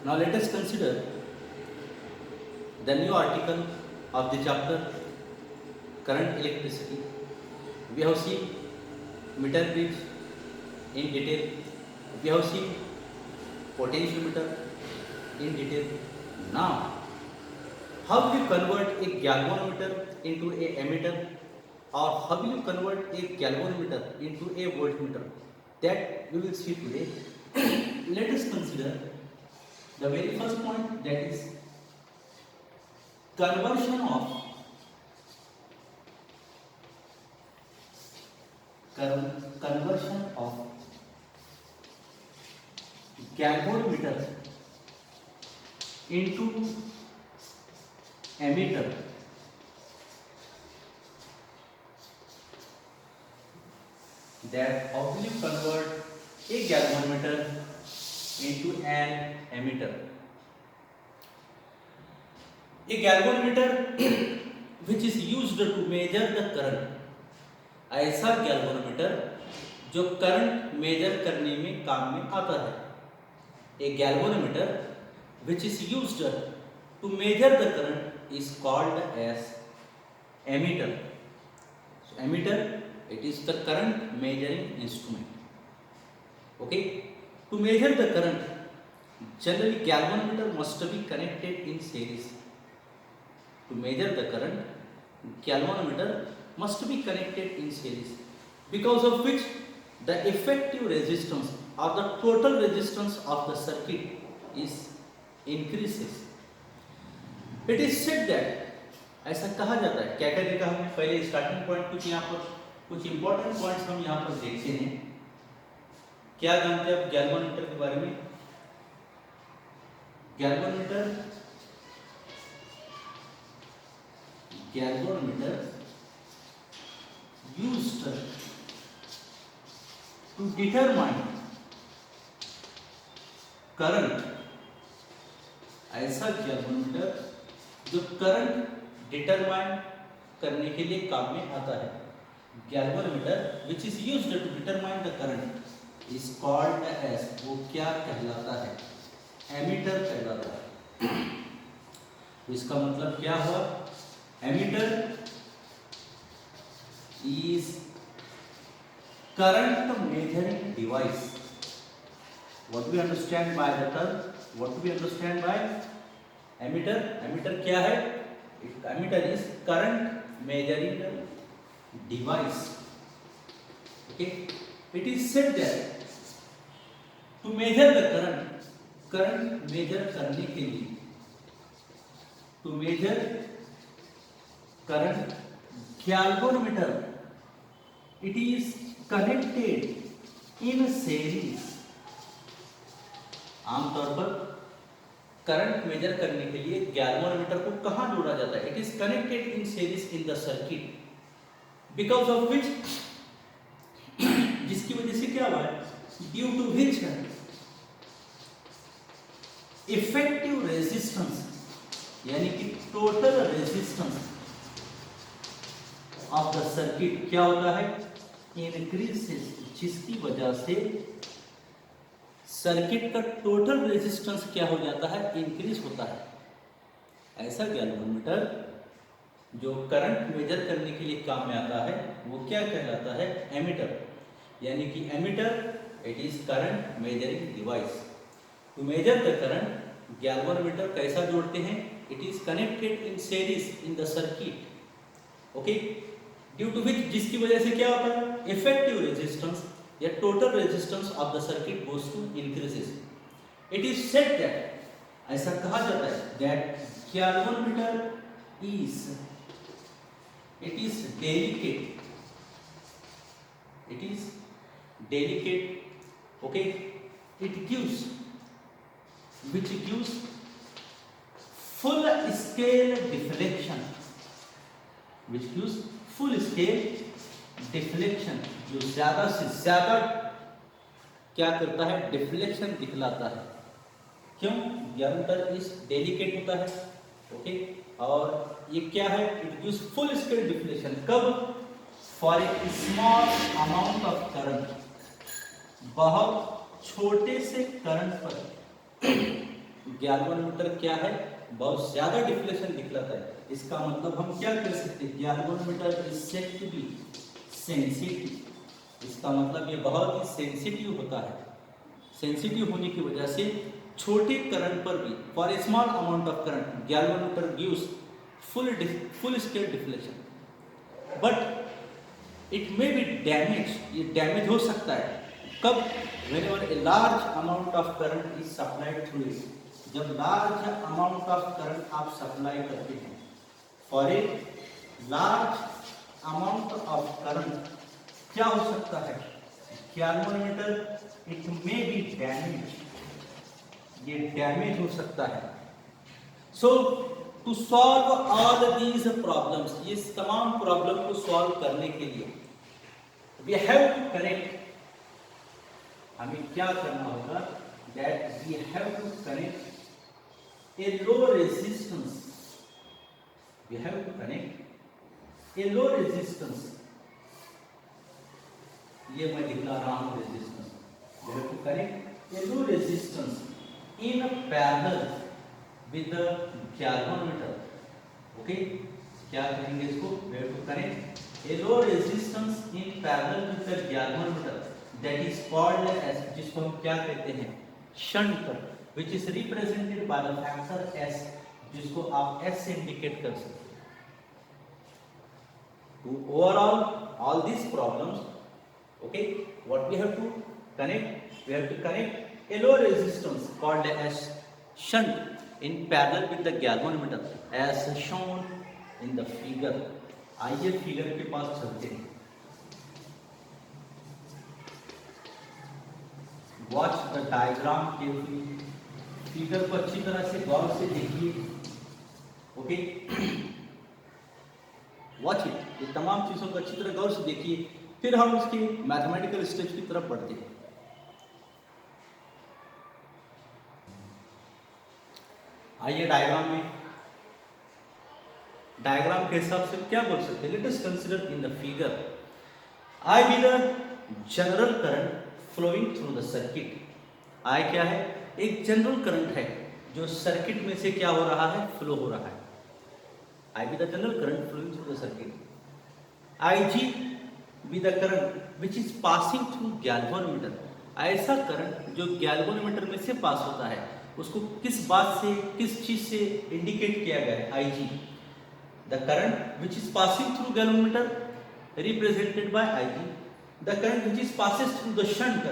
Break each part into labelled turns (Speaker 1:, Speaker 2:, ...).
Speaker 1: Now let us consider the new article of the chapter current electricity. We have seen meter bridge in detail. We have seen potentiometer in detail. Now, how will you convert a galvanometer into a ammeter, or how will you convert a galvanometer into a voltmeter? That we will see today. Let us consider the very first point, that is conversion of galvanometer into ammeter. That how will you convert a galvanometer into an ammeter? A galvanometer which is used to measure the current, ऐसा galvanometer जो current measure करने में काम में आता है. A galvanometer which is used to measure the current is called as ammeter. So ammeter, it is the current measuring instrument. Okay, to measure the current, generally galvanometer must be connected in series. To measure the current, galvanometer must be connected in series, because of which the effective resistance or the total resistance of the circuit is increases. It is said that, ऐसा कहा जाता है. क्या क्या देखा हमने? पहले starting point कुछ यहाँ पर कुछ इंपॉर्टेंट पॉइंट्स हम यहाँ पर देखते हैं. क्या जानते हैं आप गैल्वेनोमीटर के बारे में? Galvanometer used to determine current, ऐसा गैल्वेनोमीटर जो करंट डिटरमाइन करने के लिए काम में आता है. Galvanometer which is used to determine the current is called as, वो क्या कहलाता है? एमीटर कहलाता है. इसका मतलब क्या हुआ? Ammeter is current measuring device. What do we understand by the term? What do we understand by ammeter? Ammeter क्या है? Ammeter is current measuring device. Okay, it is said that to measure the current measure करने के लिए, to measure current, galvanometer, it is connected in series. आमतौर पर current measure करने के लिए गैल्वेनोमीटर को कहां जोड़ा जाता है? It is connected in series in the circuit, because of which, जिसकी वजह से क्या हुआ है? Due to which effective resistance, यानी कि total resistance of the circuit क्या होता है? इंक्रीजेस, जिसकी वजह से सर्किट का टोटल रेजिस्टेंस क्या हो जाता है? इंक्रीज होता है. ऐसा गैल्वेनोमीटर जो करंट मेजर करने के लिए काम में आता है वो क्या कहलाता है? एमीटर. यानी कि ammeter, it is current measuring device. To measure the current, galvanometer कैसा जोड़ते हैं? It is connected in series in the circuit. Okay, due to which, जिसकी वजह से क्या होता है? इफेक्टिव रेजिस्टेंस या total resistance of the circuit goes to increases. It is said that, ऐसा कहा जाता है, that galvanometer is, it is delicate, okay, it gives, which gives full scale deflection, which gives full scale deflection, जो ज्यादा से ज्यादा क्या करता है? डिफ्लेक्शन दिखलाता है. क्यों? गैल्वेनोमीटर इस डेलिकेट होता है. ओके, और ये क्या है? It gives full scale deflection. कब? For a small amount of current, बहुत छोटे से करंट पर गैल्वेनोमीटर क्या है, बहुत ज्यादा डिफ्लेक्शन दिखलाता है। इसका मतलब हम क्या कर सकते हैं, galvanometer is said to be sensitive. इसका मतलब ये बहुत ही सेंसिटिव होता है। सेंसिटिव होने की वजह से छोटे करंट पर भी, for a small amount of current, galvanometer gives full scale deflection. But it may be damage, ये डैमेज हो सकता है। कब? whenever a large amount of current is supplied through it, जब large amount of current आप supply करते हैं, for a large amount of current क्या हो सकता है, galvanometer it may be damage, ये डैमेज हो सकता है। So to solve all these problems, ये तमाम प्रॉब्लम को सॉल्व करने के लिए वी हैव टू कनेक्ट, हमें क्या करना होगा, that we have to connect a low resistance, we have to connect a low resistance, ये मैं दिखला रहा हूं resistance, we have to connect a low resistance in parallel with the galvanometer. Okay, क्या करेंगे इसको, we have to connect a low resistance in parallel with the galvanometer, that is called as, जिसको हम क्या कहते हैं, shunt, which is represented by the factor S, जिसको आप एस से इंडिकेट कर सकते हैं। To overall all these problems, okay, what we have to connect, we have to connect a low resistance called as shunt in parallel with the galvanometer as shown in the figure। आइए figure के पास चलते हैं। Watch the diagram carefully, figure को अच्छी तरह से गौर से देखिए। ओके, वॉच इट, ये तमाम चीजों को अच्छी तरह गौर से देखिए, फिर हम इसके मैथमेटिकल स्टेप्स की तरफ बढ़ते हैं। आइए डायग्राम में, डायग्राम के हिसाब से क्या बोल सकते हैं, let us consider in the figure I be the general current flowing through the circuit. I क्या है, एक जनरल करंट है जो सर्किट में से क्या हो रहा है, फ्लो हो रहा है। I be the general current flowing through the circuit, I G be the current which is passing through galvanometer. ऐसा करंट जो गैल्वेनोमीटर में से पास होता है, उसको किस बात से, किस चीज से इंडिकेट किया गया है, I G. The current which is passing through galvanometer represented by I G, the current which is passes through the shunt,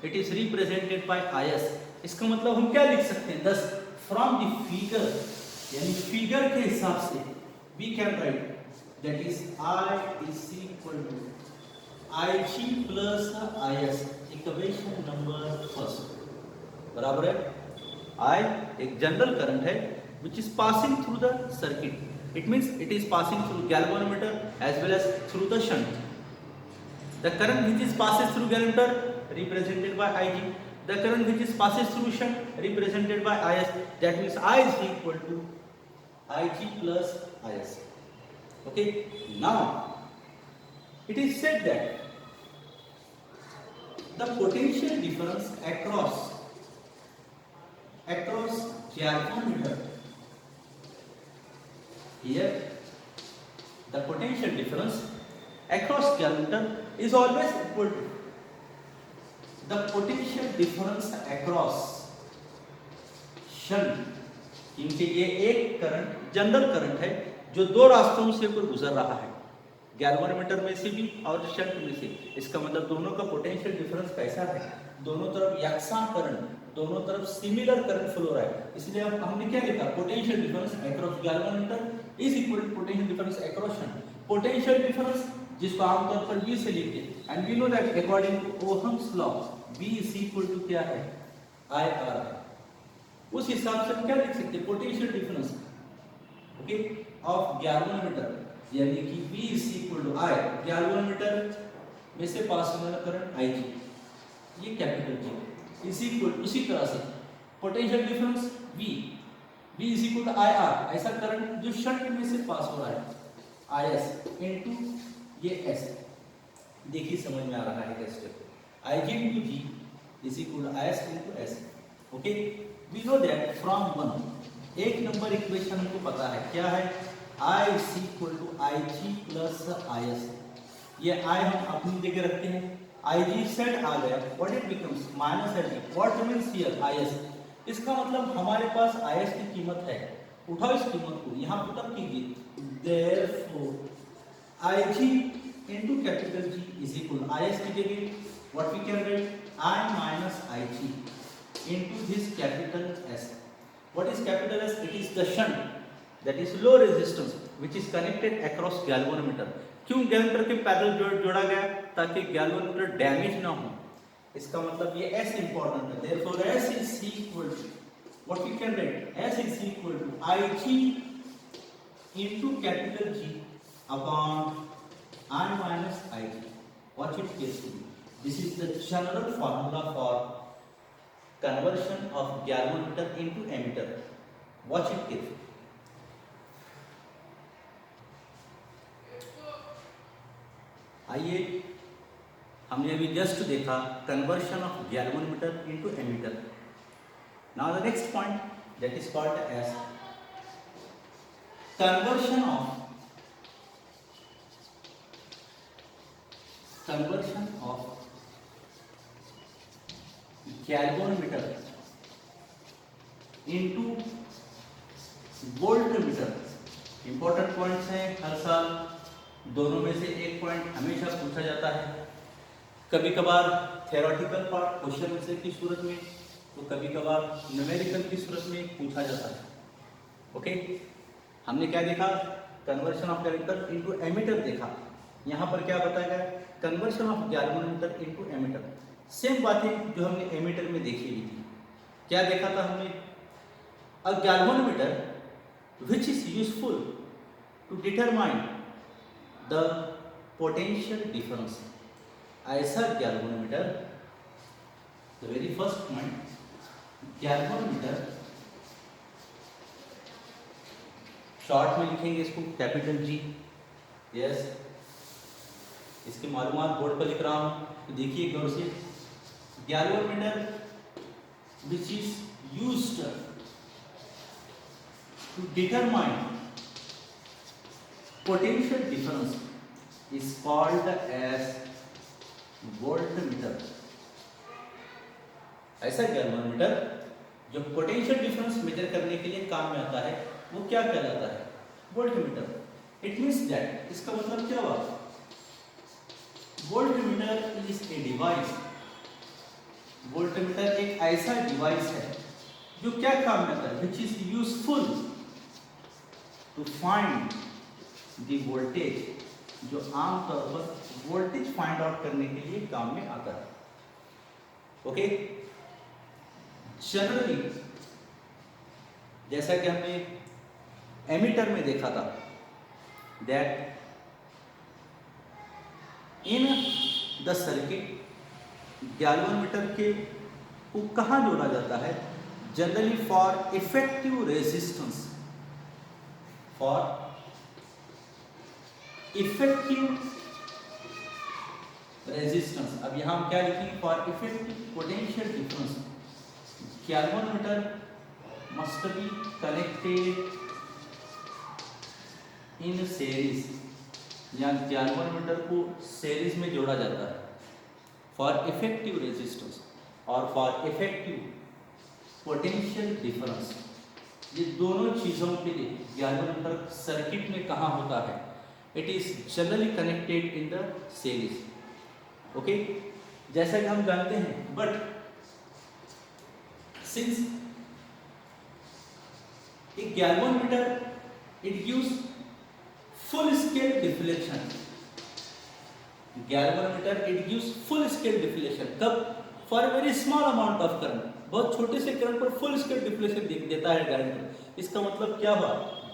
Speaker 1: it is represented by is। इसका मतलब हम क्या लिख सकते हैं, thus from the figure, यानी फिगर के हिसाब से we can write that is I is equal to Ig plus is, equation number first, बराबर है। I एक जनरल करंट है which is passing through the circuit, it means it is passing through galvanometer as well as through the shunt। The current which is passes through galvanometer represented by Ig, the current which is passes through shunt represented by Is, that means I is equal to Ig plus Is। Okay, now it is said that the potential difference across galvanometer, here the potential difference across galvanometer is always equal to the potential difference across shunt, क्योंकि ये एक current general current है जो दो रास्तों से ऊपर गुजर रहा है, गैल्वेनोमीटर में से भी और शंट में से। इसका मतलब दोनों का पोटेंशियल डिफरेंस कैसा है, दोनों तरफ यकसा करंट, दोनों तरफ सिमिलर करंट फ्लो रहा है। इसलिए अब हमने क्या लिखा, potential difference across galvanometer is equal to potential difference across shunt. Potential difference जिसको आमतौर पर V से लिखते हैं, and we know that according to Ohm's law V is equal to क्या है, IR है। उस हिसाब से हम क्या लिख सकते हैं, potential difference okay of galvanometer, यानी कि V is equal to I, galvanometer में से पास होने वाला करंट Ig, ये कैपिटल G इज इक्वल, उसी तरह से potential difference V is equal to IR, ऐसा करंट जो शंट में से पास हो रहा है IS इनटू ये S। देखिए समझ में आ रहा है कैसे, Ig into G is equal to IS into S। Okay, we know that from one, एक नंबर इक्वेशन हमको पता है क्या है, I is equal to IG plus IS। ये I हम अपनी जगह रखते हैं, IG सेट आ गया, what it becomes minus IG, what remains here IS। इसका मतलब हमारे पास IS की कीमत है, उठाओ इस कीमत को यहाँ पुट अप कीजिए, therefore IG into capital G is equal IS की जगह what we can write I minus IG into this capital S। What is capital S? It is the shunt, that is low resistance which is connected across galvanometer। क्यों galvanometer के parallel जोड़ा गया, ताकि galvanometer damage ना हो। इसका मतलब ये S इंपॉर्टेंट है, therefore S is equal to what we can write, S is equal to IG into capital G upon I minus IG। Watch it carefully, this is the general formula for conversion of galvanometer into ammeter। Watch it carefully। आइए, हमने अभी just देखा conversion of galvanometer into ammeter. Now the next point that is called as conversion of galvanometer into voltmeter. Important points हैं, हर साल दोनों में से एक पॉइंट हमेशा पूछा जाता है, कभी कभार थ्योरेटिकल पार्ट क्वेश्चन आंसर की सूरत में, तो कभी कभार न्यूमेरिकल की सूरत में पूछा जाता है। ओके, हमने क्या देखा, conversion of galvanometer into ammeter देखा। यहाँ पर क्या बताया गया, conversion of galvanometer into ammeter. Same बातें जो हमने एमीटर में देखी हुई थी। क्या देखा था हमने, a galvanometer which is useful to determine the potential difference. ऐसा galvanometer, the very first point, galvanometer short में लिखेंगे इसको कैपिटल जी। यस, इसकी मालूमात बोर्ड पर लिख रहा हूं, तो देखिए गौर से, galvanometer which is used to determine potential difference is called as voltmeter. ऐसा गैल्वेनोमीटर जो पोटेंशियल डिफरेंस मेजर करने के लिए काम में आता है, वो क्या कहलाता है, वोल्टमीटर। इट मीन्स दैट, इसका मतलब क्या हुआ, voltmeter is a device, voltmeter एक ऐसा डिवाइस है जो क्या काम में आता है, which is useful to find the voltage, जो आमतौर पर वोल्टेज फाइंड आउट करने के लिए काम में आता है। ओके, जनरली जैसा कि हमने एमीटर में देखा था, that in the circuit galvanometer के को कहाँ जोड़ा जाता है, generally for effective resistance, for effective resistance. अब यहां हम क्या लिखेंगे, for effective potential difference galvanometer must be connected in series, या गैल्वेनोमीटर को सीरीज में जोड़ा जाता है फॉर इफेक्टिव रेजिस्टेंस और फॉर इफेक्टिव पोटेंशियल डिफरेंस। ये दोनों चीज़ों के लिए गैल्वेनोमीटर सर्किट में कहाँ होता है, it is generally connected in the series. Okay, जैसा कि हम जानते हैं, but since a galvanometer it gives full scale deflection, galvanometer it gives full scale deflection, कब, for very small amount of current, बहुत छोटे से करंट पर फुल स्केल डिफ्लेक्शन देता है गैल्वेनोमीटर। इसका मतलब क्या हुआ,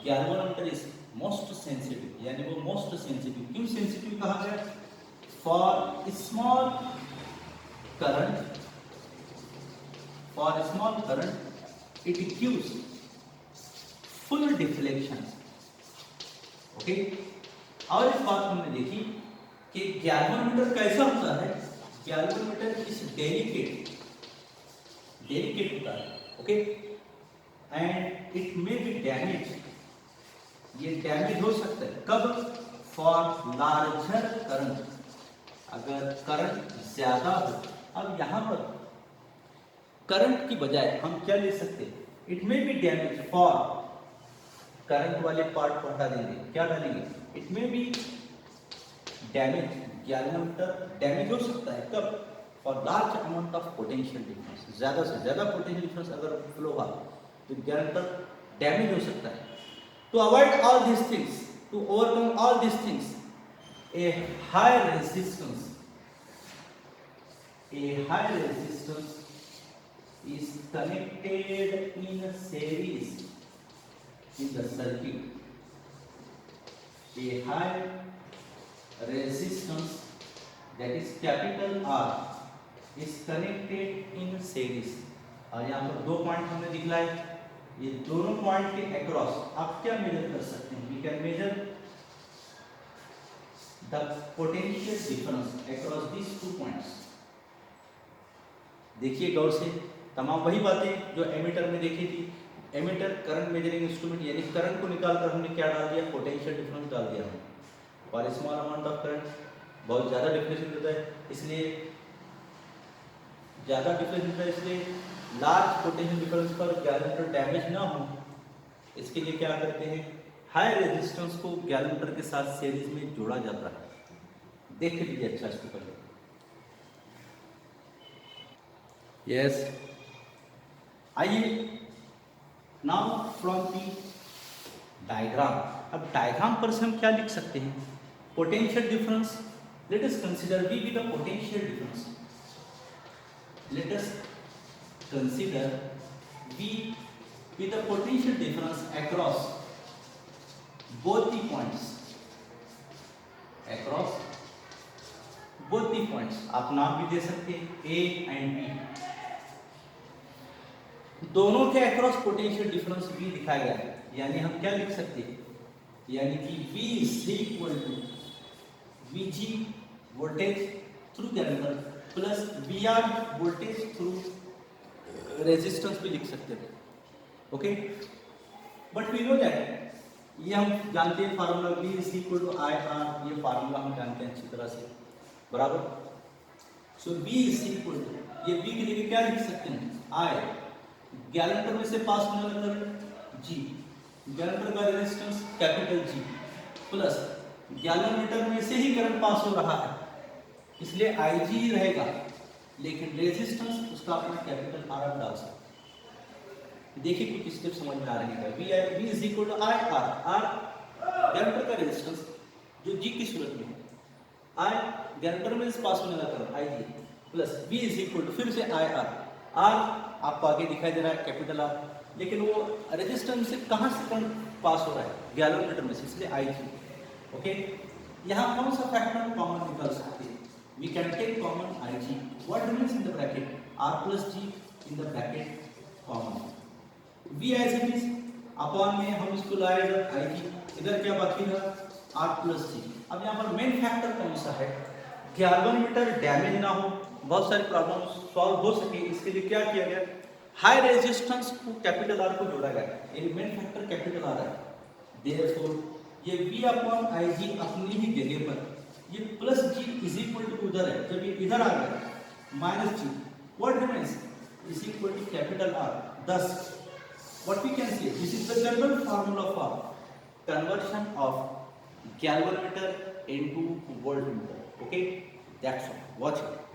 Speaker 1: गैल्वेनोमीटर इज मोस्ट सेंसिटिव, यानी वो मोस्ट सेंसिटिव। क्यों सेंसिटिव कहा गया, for small current, for small current it gives full deflection. Okay, और इस बात हमने देखी कि गैल्वेनोमीटर कैसा होता है, गैल्वेनोमीटर इज डेलिकेट डेलिकेट होता है, okay, and it may be damage, ये डैमेज हो सकता है कब, फॉर लार्जर करंट, अगर करंट ज्यादा हो। अब यहाँ पर करंट की बजाय हम क्या ले सकते हैं, it may be damage for, current वाले पार्ट को हटा देंगे, क्या डालेंगे, it may be damage, galvanometer damage हो सकता है कब, for large amount of potential difference, ज्यादा से ज्यादा पोटेंशियल डिफरेंस अगर फ्लो हुआ तो गैल्वेनोमीटर डैमेज हो सकता है। To avoid all this things, to overcome all this things, a high resistance is connected in series in the circuit. A high resistance, that is capital R, is connected in series। और यहाँ पर दो point हमने दिखलाए, ये दोनों point के across आप क्या मेजर कर सकते हैं, we can measure the potential difference across these two points। देखिए गौर से, तमाम वही बातें जो एमीटर में देखी थी, एमीटर करंट मेजरिंग इंस्ट्रूमेंट, यानी करंट को निकालकर हमने क्या डाल दिया, पोटेंशियल डिफरेंस डाल दिया हमने, for small amount of current बहुत ज़्यादा डिफरेंस देता है, इसलिए ज़्यादा डिफरेंस देता है, इसलिए लार्ज पोटेंशियल डिफरेंस पर गैल्वेनोमीटर डैमेज ना हो, इसके लिए क्या करते हैं, हाई रेजिस्टेंस को गैल्वेनोमीटर के साथ सीरीज में जोड़ा जाता है। देख लीजिए अच्छा इसको पहले, यस, आइए नाउ फ्रॉम दी डायग्राम। अब डायग्राम पर से हम क्या लिख सकते हैं, potential difference, let us consider V with the potential difference, let us consider V with the potential difference across both the points, across both the points, आप नाम भी दे सकते हैं A एंड B, दोनों के अक्रॉस पोटेंशियल डिफरेंस V दिखाया गया है, यानी हम क्या लिख सकते हैं, यानी कि V is equal to VG voltage through galvanometer plus VR voltage through resistance भी लिख सकते हैं, okay, but we know that, ये हम जानते हैं formula V is equal to I R, ये फार्मूला हम जानते हैं अच्छी तरह से, बराबर। So V is equal to, ये V की जगह क्या लिख सकते हैं, I, गैल्वेनोमीटर में से पास होने वाला करंट G, गैल्वेनोमीटर का resistance capital G, plus galvanometer में से ही करंट पास हो रहा है, इसलिए IG ही रहेगा, लेकिन रेजिस्टेंस उसका अपना कैपिटल R आप डाल सकते हैं। देखिए कुछ स्टेप समझ में आ रहे हैं, V is equal to I R, R galvanometer का रेजिस्टेंस जो G की सूरत में है, I गैल्वेनोमीटर में से पास होने वाला current IG, plus V is equal to फिर से आई आर, R आपको आगे दिखाई दे रहा है कैपिटल R, लेकिन वो रेजिस्टेंस से कहाँ से करंट पास हो रहा है, गैल्वेनोमीटर में से, इसलिए IG, ओके। यहाँ कौन सा फैक्टर कॉमन निकाल सकते हैं, we can take common IG, what remains in the bracket, R plus G in the bracket common, V as it is, upon में हम इसको लाए IG, इधर क्या बाकी रहा R प्लस G। अब यहाँ पर मेन फैक्टर कौन सा है, गैल्वेनोमीटर डैमेज ना हो, बहुत सारी प्रॉब्लम सॉल्व हो सके, इसके लिए क्या किया गया, हाई रेजिस्टेंस को कैपिटल R को जोड़ा गया, ये मेन फैक्टर कैपिटल R है, देयरफॉर ये V अपॉन IG अपनी ही जगह पर, ये plus G is equal to उधर है, जब ये इधर आ गया minus G, what remains is equal to capital R, thus what we can say, this is the general formula for conversion of galvanometer into voltmeter, okay, that's all, watch it.